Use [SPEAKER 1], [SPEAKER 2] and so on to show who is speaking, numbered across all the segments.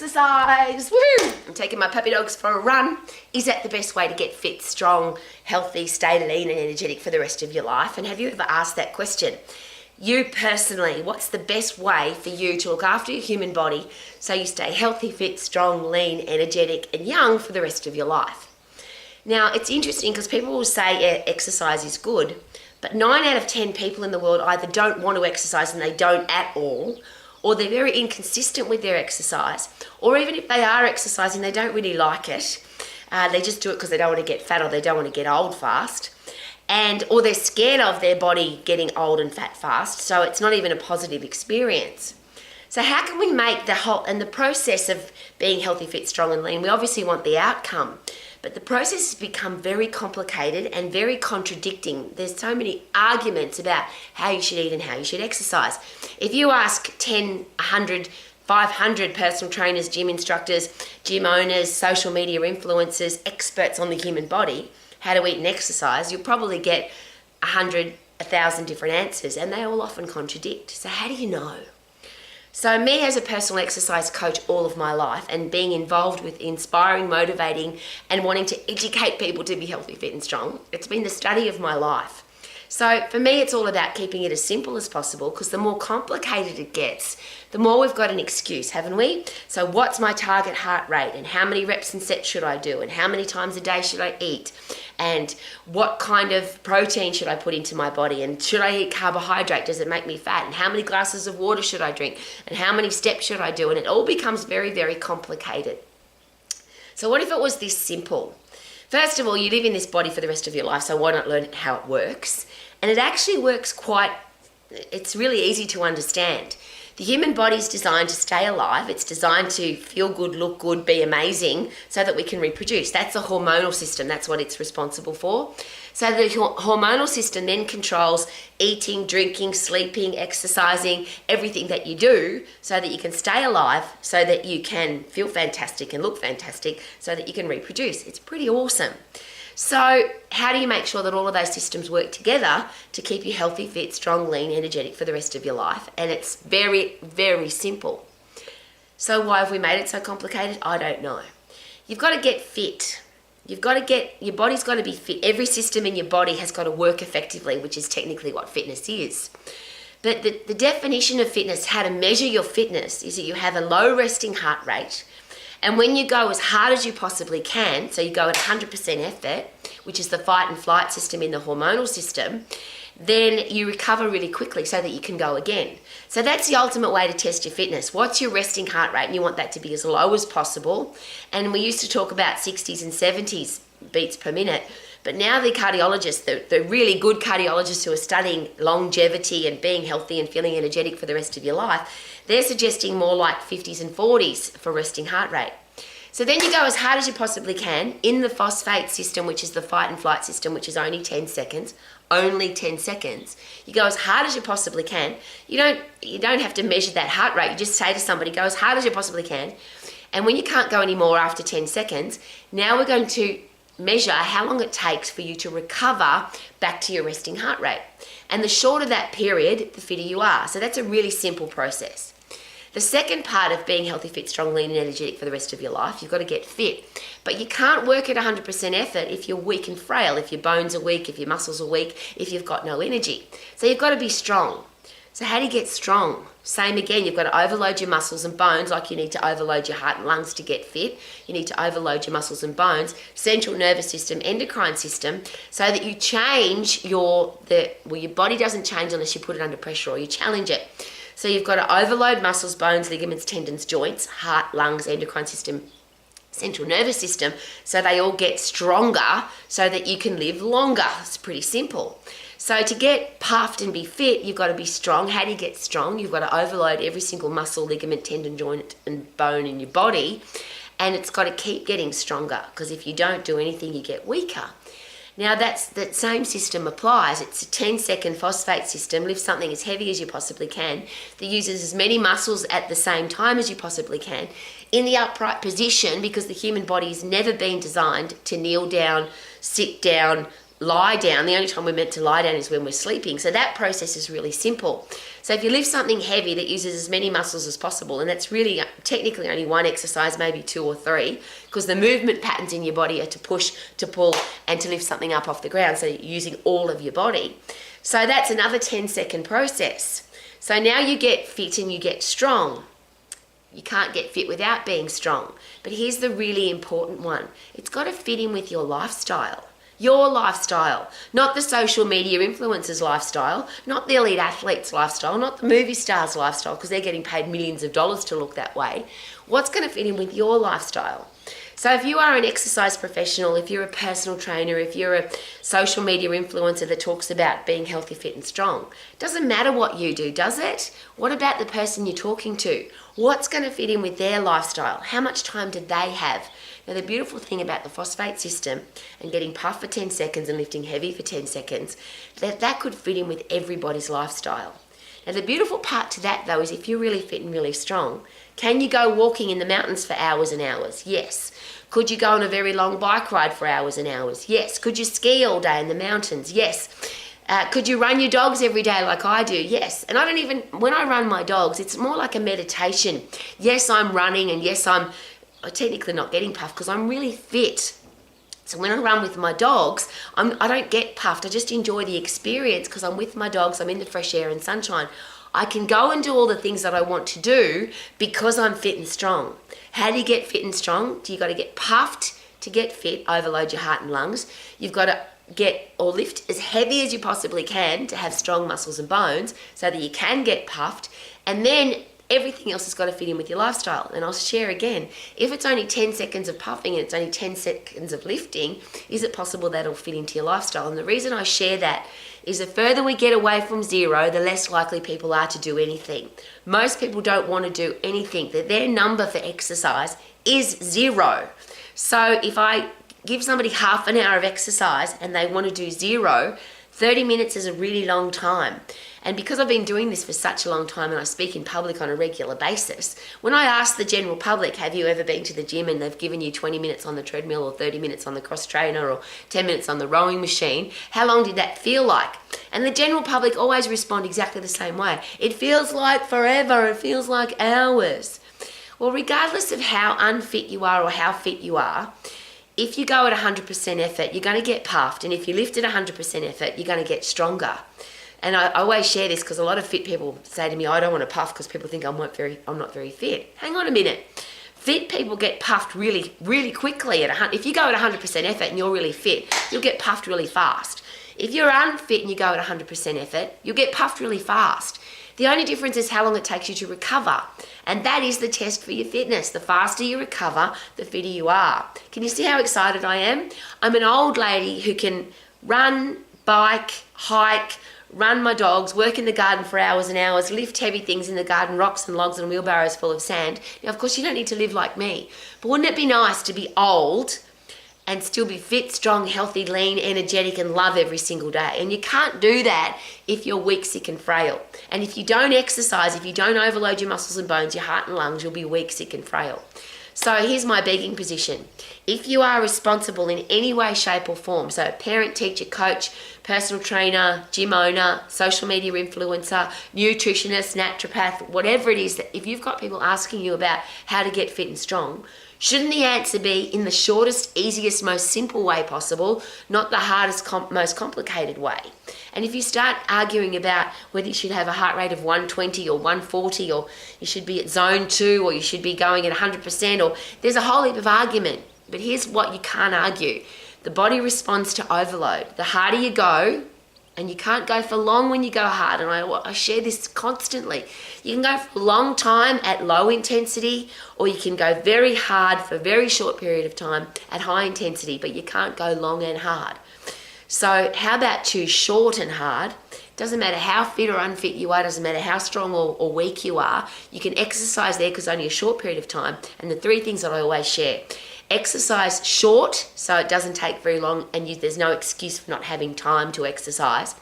[SPEAKER 1] exercise. Woo! I'm taking my puppy dogs for a run. Is that the best way to get fit, strong, healthy, stay lean and energetic for the rest of your life? And have you ever asked that question? You personally, what's the best way for you to look after your human body so you stay healthy, fit, strong, lean, energetic and young for the rest of your life? Now, it's interesting because people will say exercise is good, but 9 out of 10 people in the world either don't want to exercise and they don't at all, or they're very inconsistent with their exercise, or even if they are exercising, they don't really like it. They just do it because they don't want to get fat or they don't want to get old fast. Or they're scared of their body getting old and fat fast, so it's not even a positive experience. So how can we make the process of being healthy, fit, strong and lean, we obviously want the outcome, but the process has become very complicated and very contradicting. There's so many arguments about how you should eat and how you should exercise. If you ask 10, 100, 500 personal trainers, gym instructors, gym owners, social media influencers, experts on the human body, how to eat and exercise, you'll probably get 100, 1,000 different answers, and they all often contradict. So how do you know? So me as a personal exercise coach all of my life and being involved with inspiring, motivating and wanting to educate people to be healthy, fit and strong, it's been the study of my life. So for me, it's all about keeping it as simple as possible, because the more complicated it gets, the more we've got an excuse, haven't we? So what's my target heart rate, and how many reps and sets should I do, and how many times a day should I eat, and what kind of protein should I put into my body, and should I eat carbohydrate, does it make me fat, and how many glasses of water should I drink, and how many steps should I do, and it all becomes very, very complicated. So what if it was this simple? First of all, you live in this body for the rest of your life, so why not learn how it works? And it actually works it's really easy to understand. The human body is designed to stay alive. It's designed to feel good, look good, be amazing, so that we can reproduce. That's the hormonal system. That's what it's responsible for. So the hormonal system then controls eating, drinking, sleeping, exercising, everything that you do, so that you can stay alive, so that you can feel fantastic and look fantastic, so that you can reproduce. It's pretty awesome. So how do you make sure that all of those systems work together to keep you healthy, fit, strong, lean, energetic for the rest of your life? And it's very, very simple. So why have we made it so complicated? I don't know. You've got to get fit. Your body's got to be fit. Every system in your body has got to work effectively, which is technically what fitness is. But the definition of fitness, how to measure your fitness, is that you have a low resting heart rate. And when you go as hard as you possibly can, so you go at 100% effort, which is the fight and flight system in the hormonal system, then you recover really quickly so that you can go again. So that's the ultimate way to test your fitness. What's your resting heart rate? And you want that to be as low as possible. And we used to talk about 60s and 70s beats per minute. But now the cardiologists, the really good cardiologists who are studying longevity and being healthy and feeling energetic for the rest of your life, they're suggesting more like 50s and 40s for resting heart rate. So then you go as hard as you possibly can in the phosphate system, which is the fight and flight system, which is only 10 seconds. Only 10 seconds. You go as hard as you possibly can. You don't have to measure that heart rate. You just say to somebody, go as hard as you possibly can. And when you can't go anymore after 10 seconds, now we're going to measure how long it takes for you to recover back to your resting heart rate. And the shorter that period, the fitter you are. So that's a really simple process. The second part of being healthy, fit, strong, lean and energetic for the rest of your life, you've got to get fit. But you can't work at 100% effort if you're weak and frail, if your bones are weak, if your muscles are weak, if you've got no energy. So you've got to be strong. So how do you get strong? Same again, you've got to overload your muscles and bones like you need to overload your heart and lungs to get fit. You need to overload your muscles and bones, central nervous system, endocrine system, so that you change your body doesn't change unless you put it under pressure or you challenge it. So you've got to overload muscles, bones, ligaments, tendons, joints, heart, lungs, endocrine system, central nervous system, so they all get stronger so that you can live longer. It's pretty simple. So to get puffed and be fit, you've got to be strong. How do you get strong? You've got to overload every single muscle, ligament, tendon, joint and bone in your body, and it's got to keep getting stronger, because if you don't do anything, you get weaker. Now that same system applies. It's a 10-second phosphate system. Lift something as heavy as you possibly can that uses as many muscles at the same time as you possibly can in the upright position, because the human body has never been designed to kneel down, sit down, lie down. The only time we're meant to lie down is when we're sleeping. So that process is really simple. So if you lift something heavy that uses as many muscles as possible, and that's really technically only one exercise, maybe 2 or 3, because the movement patterns in your body are to push, to pull, and to lift something up off the ground. So you're using all of your body. So that's another 10-second process. So now you get fit and you get strong. You can't get fit without being strong. But here's the really important one. It's got to fit in with your lifestyle. Your lifestyle, not the social media influencers' lifestyle, not the elite athlete's lifestyle, not the movie star's lifestyle, because they're getting paid millions of dollars to look that way. What's going to fit in with your lifestyle? So if you are an exercise professional, if you're a personal trainer, if you're a social media influencer that talks about being healthy, fit and strong, it doesn't matter what you do, does it? What about the person you're talking to? What's going to fit in with their lifestyle? How much time did they have? Now, the beautiful thing about the phosphate system and getting puff for 10 seconds and lifting heavy for 10 seconds, that could fit in with everybody's lifestyle. Now, the beautiful part to that, though, is if you're really fit and really strong, can you go walking in the mountains for hours and hours? Yes. Could you go on a very long bike ride for hours and hours? Yes. Could you ski all day in the mountains? Yes. Could you run your dogs every day like I do? Yes. And when I run my dogs, it's more like a meditation. Yes, I'm running, and yes, I'm technically not getting puffed because I'm really fit. So when I run with my dogs, I don't get puffed. I just enjoy the experience because I'm with my dogs. I'm in the fresh air and sunshine. I can go and do all the things that I want to do because I'm fit and strong. How do you get fit and strong? You got to get puffed to get fit, overload your heart and lungs. You've got to get or lift as heavy as you possibly can to have strong muscles and bones so that you can get puffed. And then everything else has got to fit in with your lifestyle. And I'll share again, if it's only 10 seconds of puffing and it's only 10 seconds of lifting, is it possible that'll fit into your lifestyle? And the reason I share that is the further we get away from zero, the less likely people are to do anything. Most people don't want to do anything. Their number for exercise is 0. So if I give somebody half an hour of exercise and they want to do 0, 30 minutes is a really long time. And because I've been doing this for such a long time and I speak in public on a regular basis, when I ask the general public, have you ever been to the gym and they've given you 20 minutes on the treadmill or 30 minutes on the cross trainer or 10 minutes on the rowing machine, how long did that feel like? And the general public always respond exactly the same way. It feels like forever, it feels like hours. Well, regardless of how unfit you are or how fit you are, if you go at 100% effort, you're going to get puffed. And if you lift at 100% effort, you're going to get stronger. And I always share this because a lot of fit people say to me, I don't want to puff because people think I'm not very fit. Hang on a minute. Fit people get puffed really, really quickly. If you go at 100% effort and you're really fit, you'll get puffed really fast. If you're unfit and you go at 100% effort, you'll get puffed really fast. The only difference is how long it takes you to recover. And that is the test for your fitness. The faster you recover, the fitter you are. Can you see how excited I am? I'm an old lady who can run, bike, hike, run my dogs, work in the garden for hours and hours, lift heavy things in the garden, rocks and logs and wheelbarrows full of sand. Now, of course, you don't need to live like me. But wouldn't it be nice to be old and still be fit, strong, healthy, lean, energetic, and love every single day? And you can't do that if you're weak, sick, and frail. And if you don't exercise, if you don't overload your muscles and bones, your heart and lungs, you'll be weak, sick, and frail. So here's my begging position. If you are responsible in any way, shape, or form, so parent, teacher, coach, personal trainer, gym owner, social media influencer, nutritionist, naturopath, whatever it is, that if you've got people asking you about how to get fit and strong, shouldn't the answer be in the shortest, easiest, most simple way possible, not the hardest, most complicated way? And if you start arguing about whether you should have a heart rate of 120 or 140, or you should be at zone 2, or you should be going at 100%, or there's a whole heap of argument. But here's what you can't argue. The body responds to overload. The harder you go, and you can't go for long when you go hard, and I share this constantly. You can go for a long time at low intensity, or you can go very hard for a very short period of time at high intensity, but you can't go long and hard. So how about choose short and hard? Doesn't matter how fit or unfit you are, doesn't matter how strong or weak you are, you can exercise there because only a short period of time. And the 3 things that I always share: exercise short, so it doesn't take very long and there's no excuse for not having time to exercise.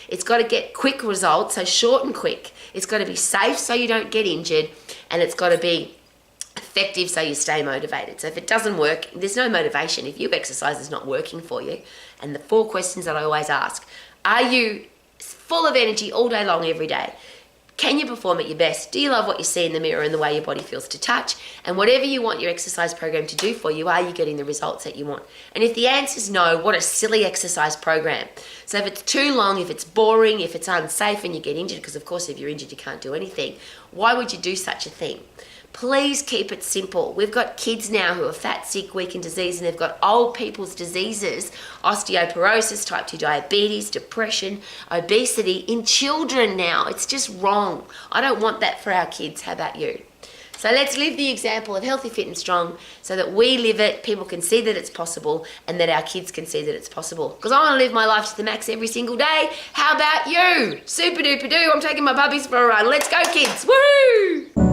[SPEAKER 1] It's got to get quick results, so short and quick. It's got to be safe so you don't get injured, and it's got to be effective so you stay motivated. So if it doesn't work, there's no motivation. If your exercise is not working for you, and the 4 questions that I always ask, are you full of energy all day long every day? Can you perform at your best? Do you love what you see in the mirror and the way your body feels to touch? And whatever you want your exercise program to do for you, are you getting the results that you want? And if the answer is no, what a silly exercise program. So if it's too long, if it's boring, if it's unsafe and you get injured, because of course if you're injured you can't do anything, why would you do such a thing? Please keep it simple. We've got kids now who are fat, sick, weak and diseased, and they've got old people's diseases, osteoporosis, type 2 diabetes, depression, obesity in children now. It's just wrong. I don't want that for our kids. How about you? So let's live the example of healthy, fit and strong so that we live it, people can see that it's possible, and that our kids can see that it's possible. Because I want to live my life to the max every single day. How about you? Super duper doo. I'm taking my puppies for a run. Let's go, kids. Woo!